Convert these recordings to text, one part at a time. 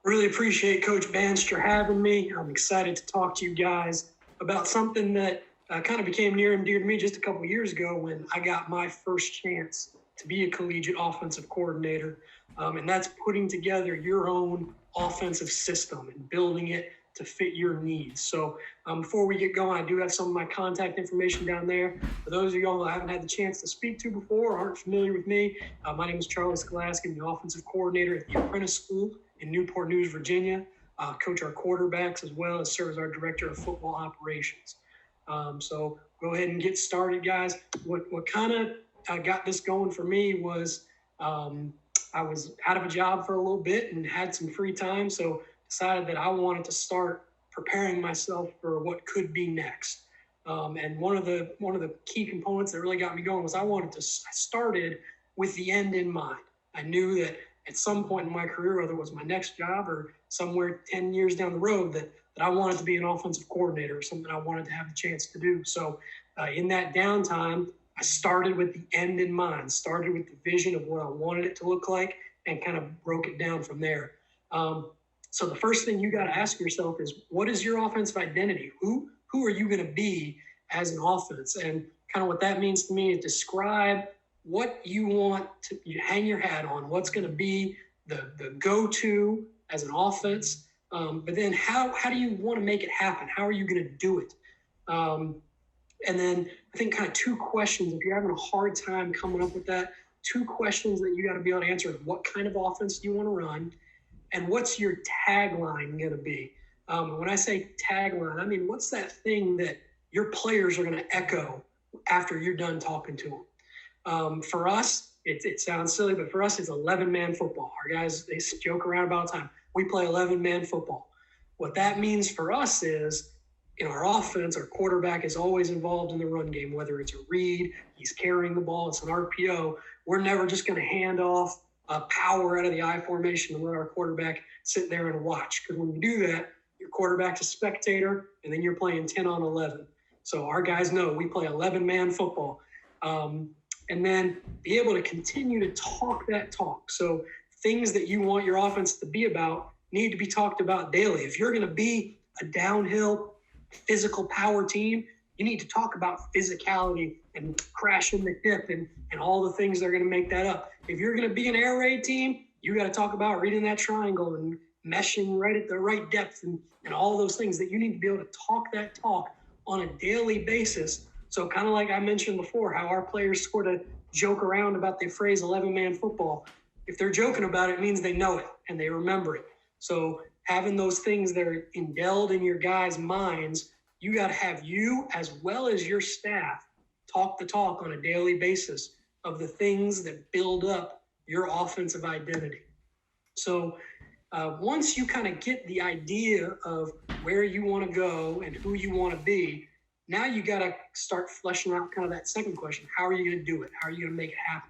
Really appreciate Coach Bandstra having me. I'm excited to talk to you guys about something that kind of became near and dear to me just a couple of years ago when I got my first chance to be a collegiate offensive coordinator. And that's putting together your own offensive system and building it to fit your needs. So before we get going, I do have some of my contact information down there. For those of y'all who I haven't had the chance to speak to before or aren't familiar with me, my name is Coach Skalaski. I'm the offensive coordinator at the Apprentice School in Newport, Virginia. Coach our quarterbacks as well as serve as our director of football operations. So go ahead and get started, guys. What kind of got this going for me was I was out of a job for a little bit and had some free time, so decided that I wanted to start preparing myself for what could be next. And one of the key components that really got me going was I started with the end in mind. I knew that at some point in my career, whether it was my next job or somewhere 10 years down the road, that I wanted to be an offensive coordinator, or something I wanted to have the chance to do. So in that downtime, I started with the end in mind, started with the vision of what I wanted it to look like, and kind of broke it down from there. So the first thing you got to ask yourself is, what is your offensive identity? Who are you going to be as an offense? And kind of what that means to me is describe what you want to hang your hat on, what's going to be the go-to as an offense. But then how do you want to make it happen? How are you going to do it? And then I think kind of two questions, if you're having a hard time coming up with that, two questions that you got to be able to answer: what kind of offense do you want to run? And what's your tagline going to be? When I say tagline, I mean, what's that thing that your players are going to echo after you're done talking to them? For us, it sounds silly, but for us, it's 11-man football. Our guys, they joke around about time. We play 11-man football. What that means for us is, in our offense, our quarterback is always involved in the run game, whether it's a read, he's carrying the ball, it's an RPO. We're never just going to hand off power out of the I formation and let our quarterback sit there and watch. Because when you do that, your quarterback's a spectator, and then you're playing 10 on 11. So our guys know we play 11-man football. And then be able to continue to talk that talk. So things that you want your offense to be about need to be talked about daily. If you're going to be a downhill physical power team, you need to talk about physicality and crashing the hip and all the things that are going to make that up. If you're going to be an air raid team, you got to talk about reading that triangle and meshing right at the right depth and all those things that you need to be able to talk that talk on a daily basis. So kind of like I mentioned before, how our players sort of joke around about the phrase 11-man football. If they're joking about it, it means they know it and they remember it. So having those things that are indelled in your guys' minds, you got to have you as well as your staff talk the talk on a daily basis of the things that build up your offensive identity. So once you kind of get the idea of where you want to go and who you want to be, now you got to start fleshing out kind of that second question. How are you going to do it? How are you going to make it happen?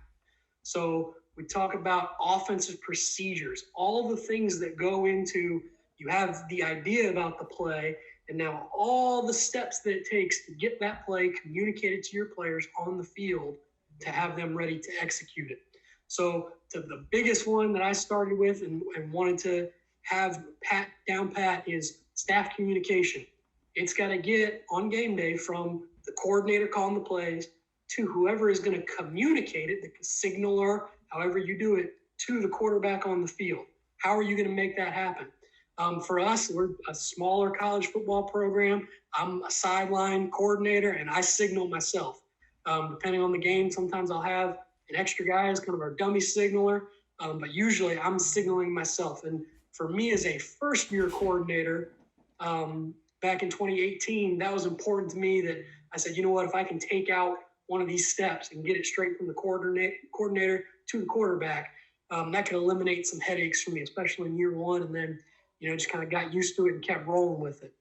So we talk about offensive procedures, all the things that go into, you have the idea about the play, and now all the steps that it takes to get that play communicated to your players on the field to have them ready to execute it. So the biggest one that I started with and wanted to have down pat is staff communication. It's got to get on game day from the coordinator calling the plays to whoever is going to communicate it, the signaler, however you do it, to the quarterback on the field. How are you going to make that happen? For us, we're a smaller college football program. I'm a sideline coordinator, and I signal myself. Depending on the game, sometimes I'll have an extra guy as kind of our dummy signaler, but usually I'm signaling myself. And for me as a first-year coordinator, back in 2018, that was important to me that I said, you know what, if I can take out one of these steps and get it straight from the coordinator to the quarterback, that could eliminate some headaches for me, especially in year one. And then, just kind of got used to it and kept rolling with it.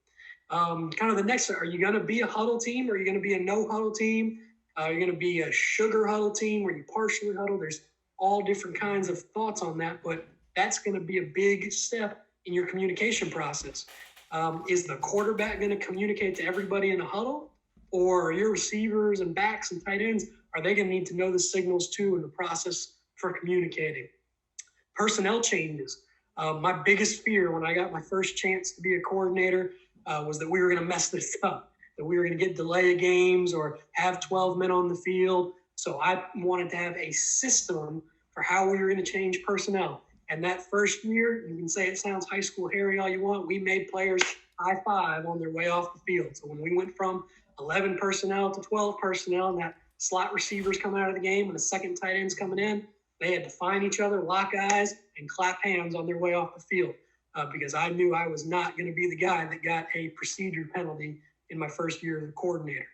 Kind of the next, are you going to be a huddle team? Or are you going to be a no huddle team? You're going to be a sugar huddle team where you partially huddle. There's all different kinds of thoughts on that, but that's going to be a big step in your communication process. Is the quarterback going to communicate to everybody in the huddle? Or your receivers and backs and tight ends, are they going to need to know the signals too in the process for communicating? Personnel changes. My biggest fear when I got my first chance to be a coordinator was that we were going to mess this up, that we were going to get delay of games or have 12 men on the field. So I wanted to have a system for how we were going to change personnel. And that first year, you can say it sounds high school hairy all you want, we made players high five on their way off the field. So when we went from 11 personnel to 12 personnel and that slot receivers coming out of the game and the second tight ends coming in, they had to find each other, lock eyes, and clap hands on their way off the field because I knew I was not going to be the guy that got a procedure penalty in my first year as a coordinator.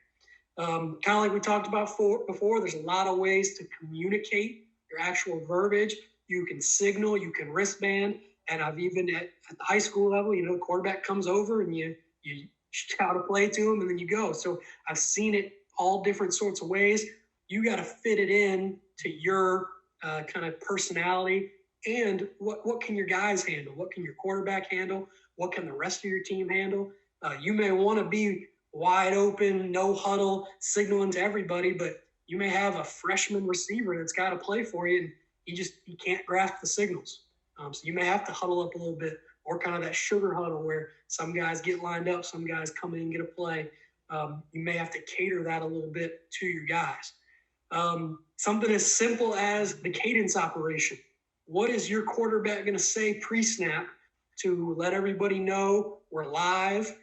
Kind of like we talked about before, there's a lot of ways to communicate your actual verbiage. You can signal, you can wristband, and I've even at the high school level, the quarterback comes over and you shout a play to him and then you go. So I've seen it all different sorts of ways. You got to fit it in to your kind of personality and what can your guys handle? What can your quarterback handle? What can the rest of your team handle? You may want to be wide open, no huddle, signaling to everybody, but you may have a freshman receiver that's got to play for you and he can't grasp the signals. So you may have to huddle up a little bit or kind of that sugar huddle where some guys get lined up, some guys come in and get a play. You may have to cater that a little bit to your guys. Something as simple as the cadence operation. What is your quarterback going to say pre-snap to let everybody know we're live?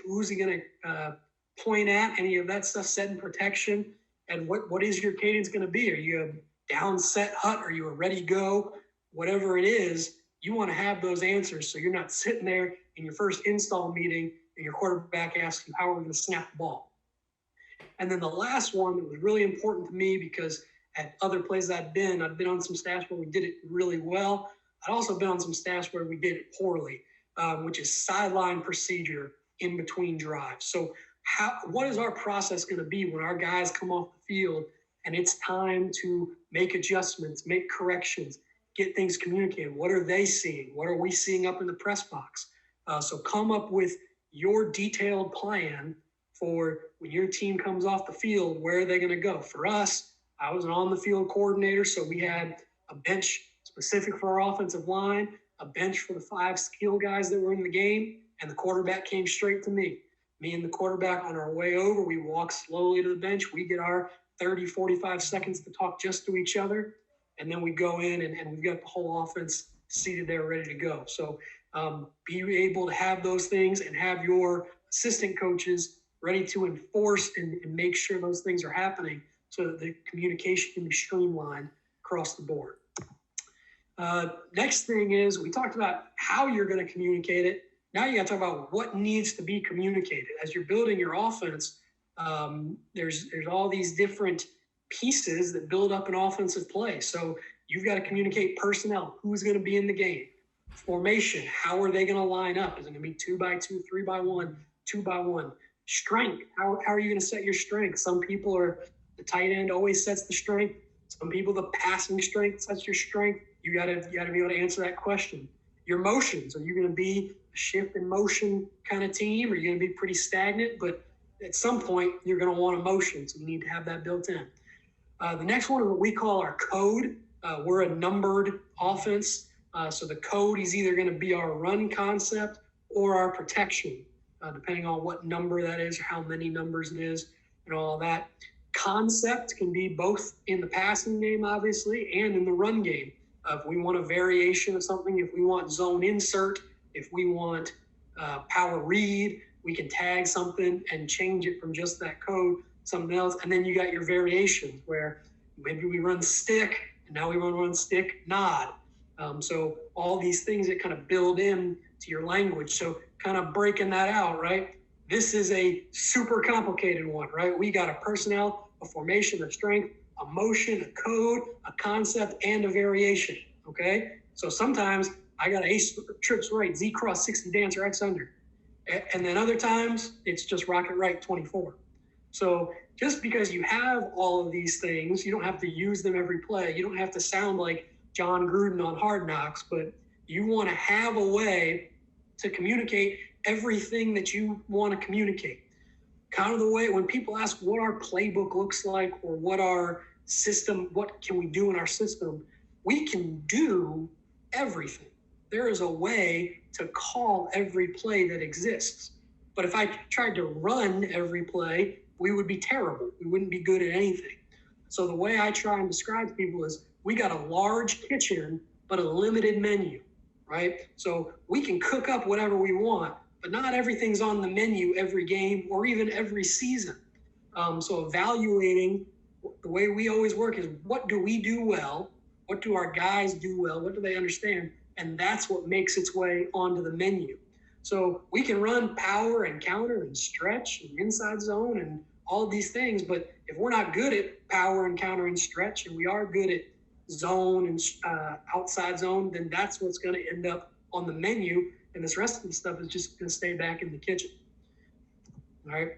Who's he going to point at? Any of that stuff, setting protection. And what is your cadence going to be? Are you a down set hut? Are you a ready go? Whatever it is, you want to have those answers so you're not sitting there in your first install meeting and your quarterback asks you how are we going to snap the ball. And then the last one that was really important to me because at other places I've been on some staffs where we did it really well. I've also been on some staffs where we did it poorly, which is sideline procedure in between drives. So what is our process going to be when our guys come off the field and it's time to make adjustments, make corrections, get things communicated? What are they seeing? What are we seeing up in the press box? So come up with your detailed plan for when your team comes off the field, where are they going to go? For us, I was an on-the-field coordinator, so we had a bench specific for our offensive line, a bench for the 5 skill guys that were in the game, and the quarterback came straight to me. Me and the quarterback on our way over, we walk slowly to the bench. We get our 30, 45 seconds to talk just to each other, and then we go in and we've got the whole offense seated there ready to go. So be able to have those things and have your assistant coaches ready to enforce and make sure those things are happening so that the communication can be streamlined across the board. Next thing is we talked about how you're going to communicate it. Now you got to talk about what needs to be communicated. As you're building your offense, there's all these different pieces that build up an offensive play. So you've got to communicate personnel, who's going to be in the game, formation, how are they going to line up? Is it going to be 2x2, 3x1, 2x1? Strength, how are you going to set your strength? Some people the tight end always sets the strength. Some people, the passing strength sets your strength. You got to be able to answer that question. Your motions, are you going to be a shift in motion kind of team? Or are you going to be pretty stagnant? But at some point, you're going to want a motion, so you need to have that built in. The next one is what we call our code. We're a numbered offense. So the code is either going to be our run concept or our protection, depending on what number that is or how many numbers it is and all that. Concept can be both in the passing game, obviously, and in the run game. If we want a variation of something, if we want zone insert, if we want power read, we can tag something and change it from just that code something else. And then you got your variations where maybe we run stick and now we run stick nod. So all these things that kind of build in to your language. So kind of breaking that out, right? This is a super complicated one, right? We got a personnel, a formation, a strength, a motion, a code, a concept, and a variation, okay? So sometimes I got ace trips right, Z cross 60 dance or X under. And then other times it's just rocket right 24. So just because you have all of these things, you don't have to use them every play. You don't have to sound like John Gruden on Hard Knocks, but you want to have a way to communicate everything that you want to communicate. Kind of the way when people ask what our playbook looks like or what our system, what can we do in our system, we can do everything. there is a way to call every play that exists. But if I tried to run every play, we would be terrible. We wouldn't be good at anything. So the way I try and describe to people is we got a large kitchen, but a limited menu, right? So we can cook up whatever we want, but not everything's on the menu every game or even every season. So evaluating, the way we always work is what do we do well? What do our guys do well? What do they understand? And that's what makes its way onto the menu. So we can run power and counter and stretch and inside zone and all of these things, but if we're not good at power and counter and stretch, and we are good at zone and outside zone, then that's what's going to end up on the menu, and this rest of the stuff is just going to stay back in the kitchen. All right.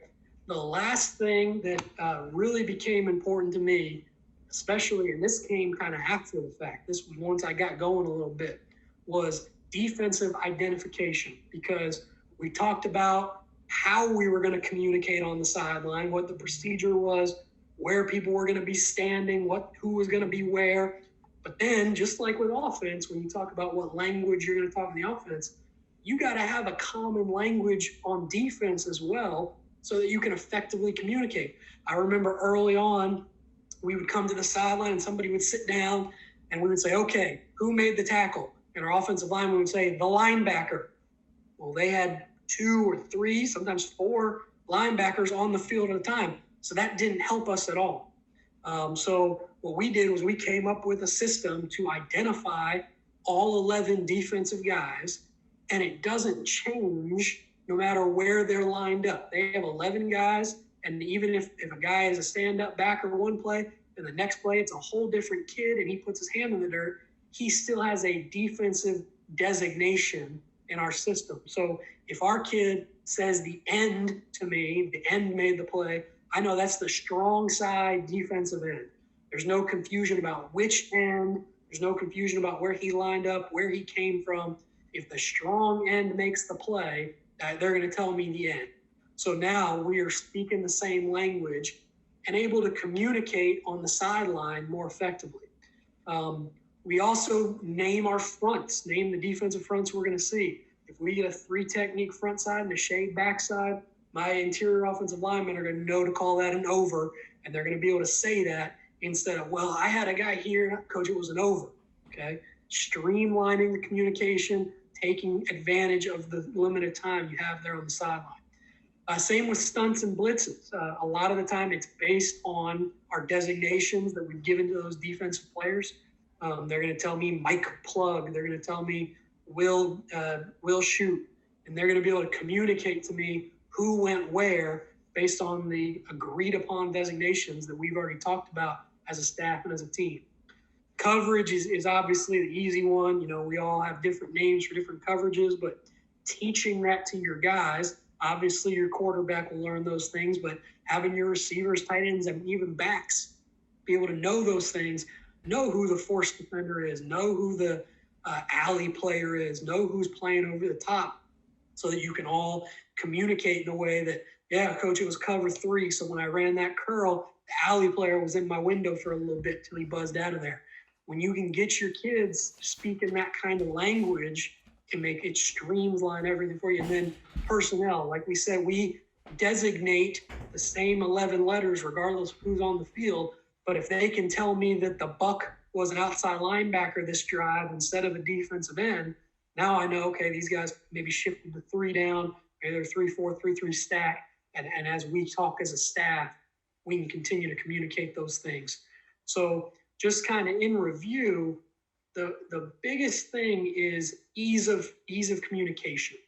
The last thing that really became important to me, especially, and this came kind of after the fact, this was once I got going a little bit, was defensive identification, because we talked about how we were going to communicate on the sideline, what the procedure was, where people were going to be standing, who was going to be where. But then, just like with offense, when you talk about what language you're going to talk in the offense, you got to have a common language on defense as well so that you can effectively communicate. I remember early on, we would come to the sideline and somebody would sit down and we would say, okay, who made the tackle? And our offensive lineman would say, the linebacker. Well, they had 2 or 3, sometimes 4 linebackers on the field at a time. So that didn't help us at all. So what we did was we came up with a system to identify all 11 defensive guys, and it doesn't change no matter where they're lined up. They have 11 guys, and even if a guy is a stand-up backer one play, and the next play it's a whole different kid and he puts his hand in the dirt, he still has a defensive designation in our system. So if our kid says the end to me, the end made the play, I know that's the strong side defensive end. There's no confusion about which end. There's no confusion about where he lined up, where he came from. If the strong end makes the play, they're going to tell me the end. So now we are speaking the same language and able to communicate on the sideline more effectively. We also name our fronts, name the defensive fronts we're going to see. If we get a 3-technique front side and a shade backside, my interior offensive linemen are going to know to call that an over, and they're going to be able to say that instead of, well, I had a guy here, coach, it was an over. Okay, streamlining the communication, taking advantage of the limited time you have there on the sideline. Same with stunts and blitzes. A lot of the time it's based on our designations that we've given to those defensive players. They're going to tell me Mike plug. They're going to tell me will shoot. And they're going to be able to communicate to me who went where based on the agreed upon designations that we've already talked about as a staff and as a team. Coverage is obviously the easy one. You know, we all have different names for different coverages, but teaching that to your guys, obviously your quarterback will learn those things, but having your receivers, tight ends, and even backs be able to know those things, know who the force defender is, know who the alley player is, know who's playing over the top, so that you can all communicate in a way that, yeah, coach, it was cover 3. So when I ran that curl, the alley player was in my window for a little bit till he buzzed out of there. When you can get your kids speaking that kind of language, can make it streamline everything for you. And then personnel, like we said, we designate the same 11 letters regardless of who's on the field. But if they can tell me that the buck was an outside linebacker this drive instead of a defensive end, now I know, okay, these guys maybe shifted to 3 down, maybe they're 3-4, 3-3 stack. And as we talk as a staff, we can continue to communicate those things. So just kind of in review, the biggest thing is ease of communication.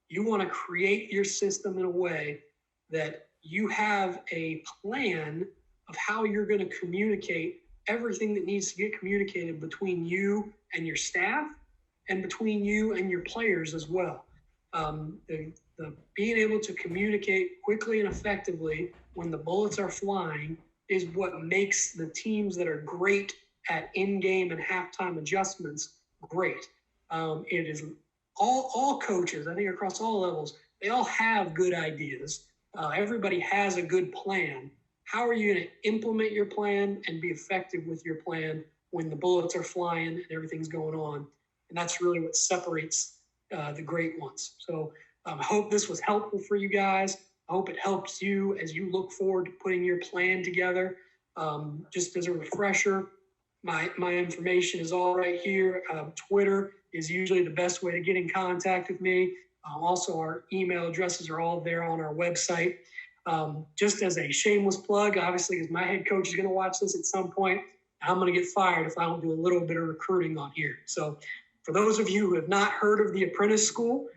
You want to create your system in a way that you have a plan of how you're going to communicate everything that needs to get communicated between you and your staff and between you and your players as well. The being able to communicate quickly and effectively when the bullets are flying is what makes the teams that are great at in-game and halftime adjustments great. It is all coaches, I think across all levels, they all have good ideas. Everybody has a good plan. How are you going to implement your plan and be effective with your plan when the bullets are flying and everything's going on? And that's really what separates the great ones. So I hope this was helpful for you guys. I hope it helps you as you look forward to putting your plan together. Just as a refresher, my information is all right here. Twitter is usually the best way to get in contact with me. Also, our email addresses are all there on our website. Just as a shameless plug, obviously, because my head coach is going to watch this at some point, I'm going to get fired if I don't do a little bit of recruiting on here. So for those of you who have not heard of the Apprentice School,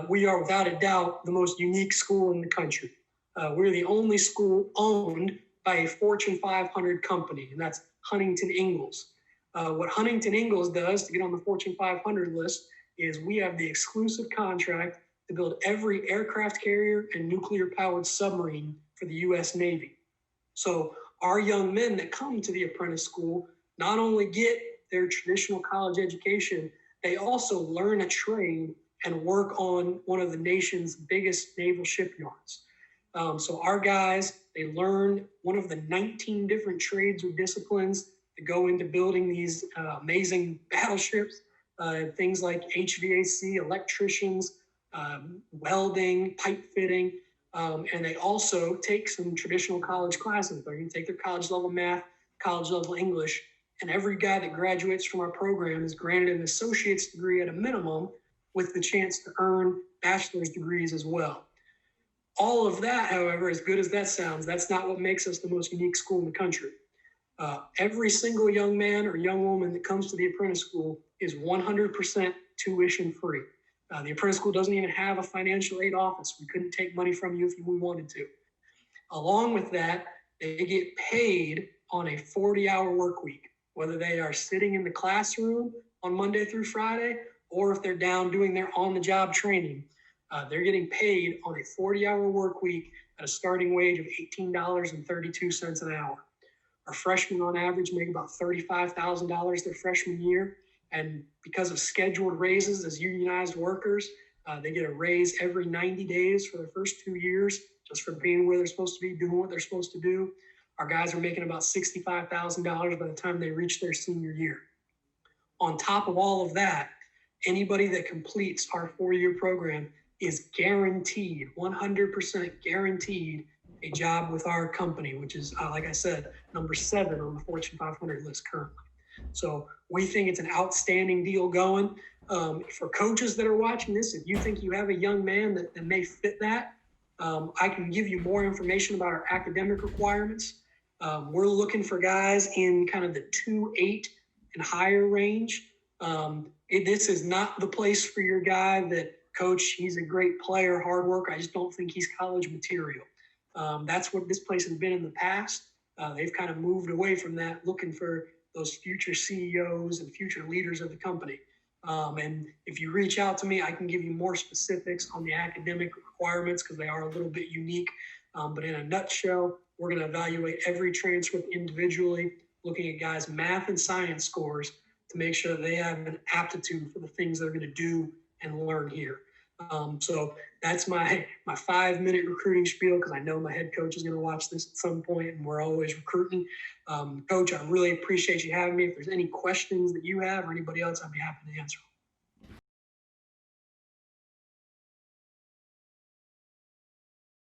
we are without a doubt the most unique school in the country. We're the only school owned by a Fortune 500 company, and that's Huntington Ingalls. What Huntington Ingalls does to get on the Fortune 500 list is we have the exclusive contract to build every aircraft carrier and nuclear-powered submarine for the U.S. Navy. So our young men that come to the Apprentice School not only get their traditional college education, they also learn a trade and work on one of the nation's biggest naval shipyards. So our guys, they learn one of the 19 different trades or disciplines that go into building these amazing battleships, things like HVAC, electricians, welding, pipe fitting, and they also take some traditional college classes. They're going to take their college level math, college level English, and every guy that graduates from our program is granted an associate's degree at a minimum with the chance to earn bachelor's degrees as well. All of that, however, as good as that sounds, that's not what makes us the most unique school in the country. Every single young man or young woman that comes to the Apprentice School is 100% tuition free. The Apprentice School doesn't even have a financial aid office. We couldn't take money from you if we wanted to. Along with that, they get paid on a 40-hour work week, whether they are sitting in the classroom on Monday through Friday, or if they're down doing their on-the-job training. They're getting paid on a 40-hour work week at a starting wage of $18.32 an hour. Our freshmen on average make about $35,000 their freshman year. And because of scheduled raises as unionized workers, they get a raise every 90 days for their first 2 years, just for being where they're supposed to be, doing what they're supposed to do. Our guys are making about $65,000 by the time they reach their senior year. On top of all of that, anybody that completes our 4-year program is guaranteed, 100% guaranteed, a job with our company, which is, like I said, number 7 on the Fortune 500 list currently. So we think it's an outstanding deal going. For coaches that are watching this, if you think you have a young man that may fit that, I can give you more information about our academic requirements. We're looking for guys in kind of the 2.8 and higher range. This is not the place for your guy that, coach, he's a great player, hard worker, I just don't think he's college material. That's what this place has been in the past. They've kind of moved away from that, looking for those future CEOs and future leaders of the company. And if you reach out to me, I can give you more specifics on the academic requirements because they are a little bit unique. But in a nutshell, we're going to evaluate every transcript individually, looking at guys' math and science scores to make sure that they have an aptitude for the things they're going to do and learn here. So that's my 5-minute recruiting spiel, because I know my head coach is going to watch this at some point, and we're always recruiting. Coach, I really appreciate you having me. If there's any questions that you have or anybody else, I'd be happy to answer.